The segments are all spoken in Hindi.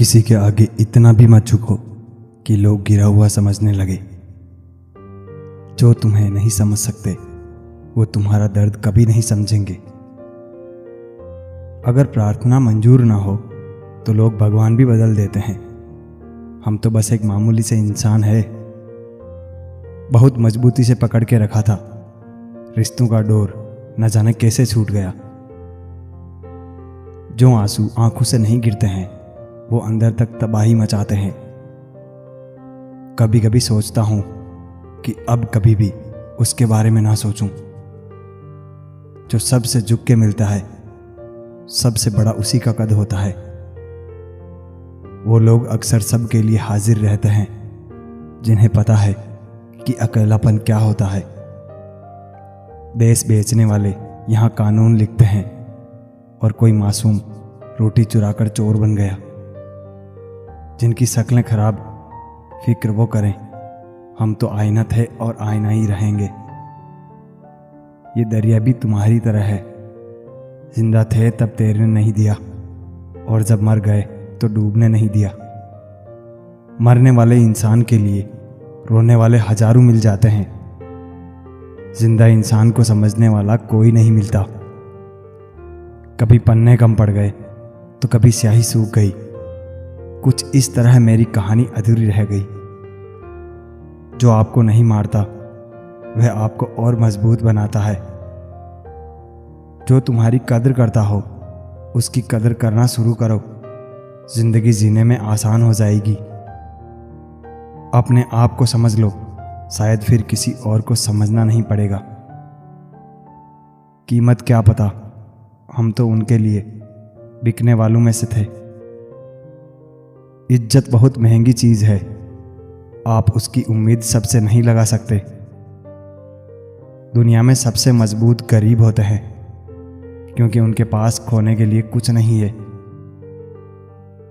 किसी के आगे इतना भी मत झुको कि लोग गिरा हुआ समझने लगे। जो तुम्हें नहीं समझ सकते वो तुम्हारा दर्द कभी नहीं समझेंगे। अगर प्रार्थना मंजूर ना हो तो लोग भगवान भी बदल देते हैं। हम तो बस एक मामूली से इंसान है। बहुत मजबूती से पकड़ के रखा था, रिश्तों का डोर न जाने कैसे छूट गया। जो आंसू आंखों से नहीं गिरते हैं वो अंदर तक तबाही मचाते हैं। कभी कभी सोचता हूं कि अब कभी भी उसके बारे में ना सोचूं जो सबसे झुक के मिलता है। सबसे बड़ा उसी का कद होता है। वो लोग अक्सर सबके लिए हाजिर रहते हैं जिन्हें पता है कि अकेलापन क्या होता है। देश बेचने वाले यहाँ कानून लिखते हैं और कोई मासूम रोटी चुराकर चोर बन गया। जिनकी शक्लें खराब, फिक्र वो करें, हम तो आईना थे और आईना ही रहेंगे। ये दरिया भी तुम्हारी तरह है। जिंदा थे तब तैरने नहीं दिया और जब मर गए तो डूबने नहीं दिया। मरने वाले इंसान के लिए रोने वाले हजारों मिल जाते हैं। जिंदा इंसान को समझने वाला कोई नहीं मिलता। कभी पन्ने कम पड़ गए तो कभी स्याही सूख गई। कुछ इस तरह मेरी कहानी अधूरी रह गई। जो आपको नहीं मारता वह आपको और मजबूत बनाता है। जो तुम्हारी कदर करता हो उसकी कदर करना शुरू करो। जिंदगी जीने में आसान हो जाएगी। अपने आप को समझ लो, शायद फिर किसी और को समझना नहीं पड़ेगा। कीमत क्या पता, हम तो उनके लिए बिकने वालों में से थे। इज्जत बहुत महंगी चीज है। आप उसकी उम्मीद सबसे नहीं लगा सकते। दुनिया में सबसे मजबूत गरीब होते हैं क्योंकि उनके पास खोने के लिए कुछ नहीं है।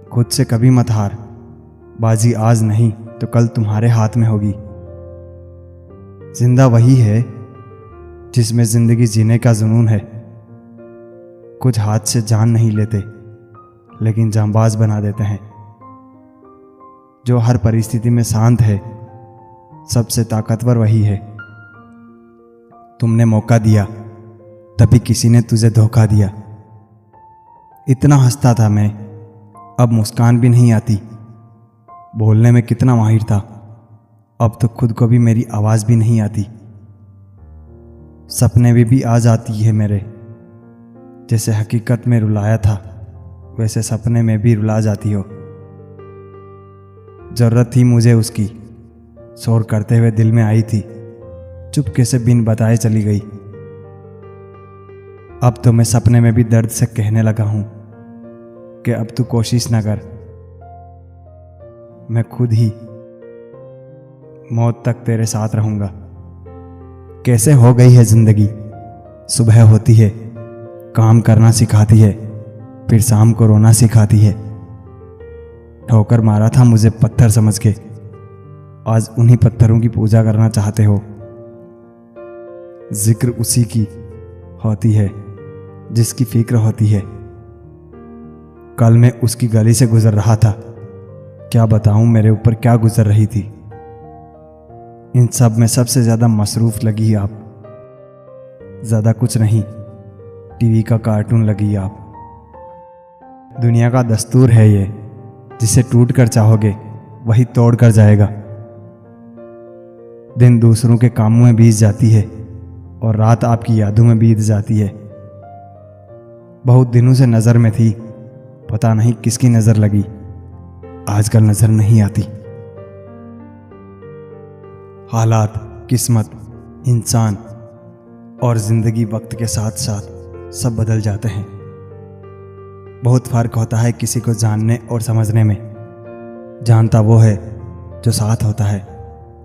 खुद से कभी मत हार। बाजी आज नहीं तो कल तुम्हारे हाथ में होगी। जिंदा वही है जिसमें जिंदगी जीने का जुनून है। कुछ हाथ से जान नहीं लेते लेकिन जांबाज बना देते हैं। जो हर परिस्थिति में शांत है, सबसे ताकतवर वही है। तुमने मौका दिया तभी किसी ने तुझे धोखा दिया। इतना हंसता था मैं, अब मुस्कान भी नहीं आती। बोलने में कितना माहिर था, अब तो खुद को भी मेरी आवाज भी नहीं आती। सपने में भी आ जाती है मेरे। जैसे हकीकत में रुलाया था वैसे सपने में भी रुला जाती हो। जरूरत थी मुझे उसकी, शोर करते हुए दिल में आई थी, चुपके से बिन बताए चली गई। अब तो मैं सपने में भी दर्द से कहने लगा हूं कि अब तू कोशिश ना कर, मैं खुद ही मौत तक तेरे साथ रहूंगा। कैसे हो गई है जिंदगी। सुबह होती है, काम करना सिखाती है, फिर शाम को रोना सिखाती है। ठोकर मारा था मुझे पत्थर समझ के, आज उन्हीं पत्थरों की पूजा करना चाहते हो। जिक्र उसी की होती है जिसकी फिक्र होती है। कल मैं उसकी गली से गुजर रहा था, क्या बताऊं मेरे ऊपर क्या गुजर रही थी। इन सब में सबसे ज्यादा मसरूफ लगी आप, ज्यादा कुछ नहीं, टीवी का कार्टून लगी आप। दुनिया का दस्तूर है ये, जिसे टूट कर चाहोगे वही तोड़ कर जाएगा। दिन दूसरों के कामों में बीत जाती है और रात आपकी यादों में बीत जाती है। बहुत दिनों से नजर में थी, पता नहीं किसकी नजर लगी, आजकल नजर नहीं आती। हालात, किस्मत, इंसान और जिंदगी वक्त के साथ साथ सब बदल जाते हैं। बहुत फर्क होता है किसी को जानने और समझने में। जानता वो है जो साथ होता है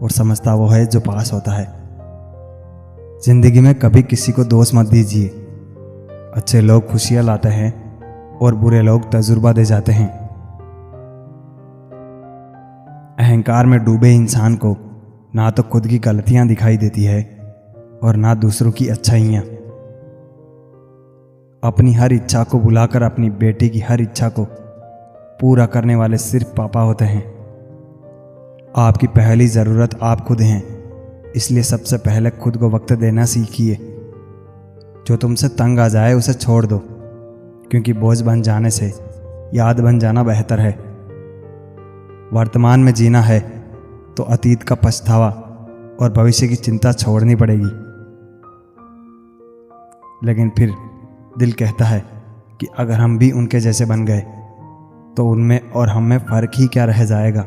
और समझता वो है जो पास होता है। जिंदगी में कभी किसी को दोष मत दीजिए। अच्छे लोग खुशियां लाते हैं और बुरे लोग तजुर्बा दे जाते हैं। अहंकार में डूबे इंसान को ना तो खुद की गलतियां दिखाई देती है और ना दूसरों की अच्छाइयां। अपनी हर इच्छा को बुलाकर अपनी बेटी की हर इच्छा को पूरा करने वाले सिर्फ पापा होते हैं। आपकी पहली ज़रूरत आप खुद हैं, इसलिए सबसे पहले खुद को वक्त देना सीखिए। जो तुमसे तंग आ जाए उसे छोड़ दो, क्योंकि बोझ बन जाने से याद बन जाना बेहतर है। वर्तमान में जीना है तो अतीत का पछतावा और भविष्य की चिंता छोड़नी पड़ेगी। लेकिन फिर दिल कहता है कि अगर हम भी उनके जैसे बन गए तो उनमें और हम में फ़र्क ही क्या रह जाएगा।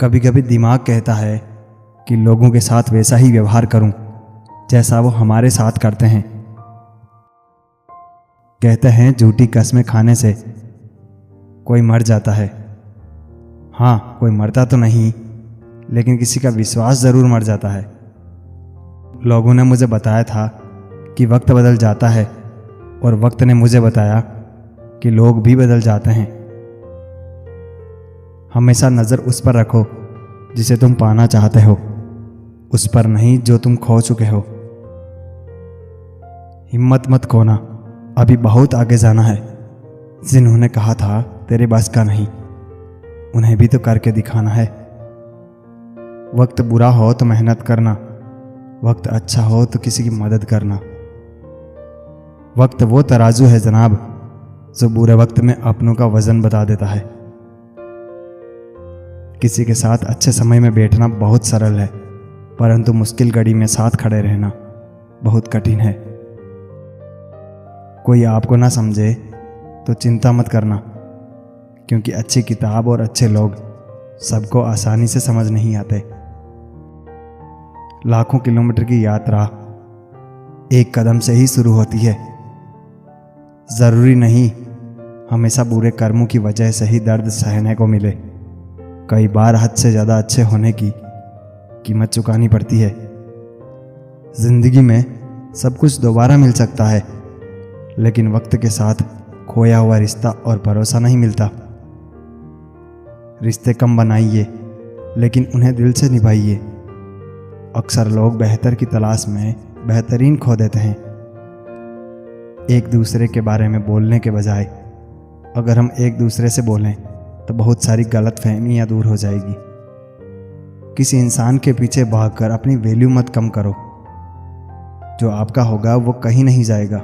कभी कभी दिमाग कहता है कि लोगों के साथ वैसा ही व्यवहार करूं जैसा वो हमारे साथ करते हैं। कहते हैं झूठी कस्में खाने से कोई मर जाता है। हाँ, कोई मरता तो नहीं, लेकिन किसी का विश्वास ज़रूर मर जाता है। लोगों ने मुझे बताया था कि वक्त बदल जाता है, और वक्त ने मुझे बताया कि लोग भी बदल जाते हैं। हमेशा नज़र उस पर रखो जिसे तुम पाना चाहते हो, उस पर नहीं जो तुम खो चुके हो। हिम्मत मत खोना, अभी बहुत आगे जाना है। जिन्होंने कहा था तेरे बस का नहीं, उन्हें भी तो करके दिखाना है। वक्त बुरा हो तो मेहनत करना, वक्त अच्छा हो तो किसी की मदद करना। वक्त वो तराजू है जनाब, जो बुरे वक्त में अपनों का वजन बता देता है। किसी के साथ अच्छे समय में बैठना बहुत सरल है, परंतु मुश्किल घड़ी में साथ खड़े रहना बहुत कठिन है। कोई आपको ना समझे तो चिंता मत करना, क्योंकि अच्छी किताब और अच्छे लोग सबको आसानी से समझ नहीं आते। लाखों किलोमीटर की यात्रा एक कदम से ही शुरू होती है। ज़रूरी नहीं हमेशा बुरे कर्मों की वजह से ही दर्द सहने को मिले। कई बार हद से ज़्यादा अच्छे होने की कीमत चुकानी पड़ती है। ज़िंदगी में सब कुछ दोबारा मिल सकता है, लेकिन वक्त के साथ खोया हुआ रिश्ता और भरोसा नहीं मिलता। रिश्ते कम बनाइए, लेकिन उन्हें दिल से निभाइए। अक्सर लोग बेहतर की तलाश में बेहतरीन खो देते हैं। एक दूसरे के बारे में बोलने के बजाय अगर हम एक दूसरे से बोलें तो बहुत सारी गलतफहमियां दूर हो जाएगी। किसी इंसान के पीछे भागकर अपनी वैल्यू मत कम करो। जो आपका होगा वो कहीं नहीं जाएगा।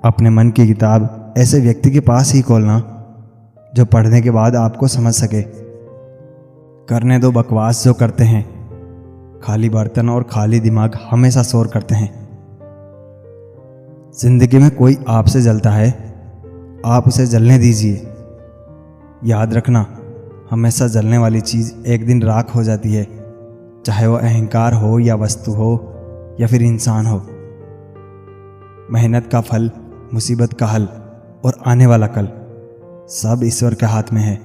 अपने मन की किताब ऐसे व्यक्ति के पास ही खोलना जो पढ़ने के बाद आपको समझ सके। करने दो बकवास जो करते हैं। खाली बर्तन और खाली दिमाग हमेशा शोर करते हैं। जिंदगी में कोई आपसे जलता है, आप उसे जलने दीजिए। याद रखना, हमेशा जलने वाली चीज़ एक दिन राख हो जाती है, चाहे वो अहंकार हो या वस्तु हो या फिर इंसान हो। मेहनत का फल, मुसीबत का हल और आने वाला कल सब ईश्वर के हाथ में है।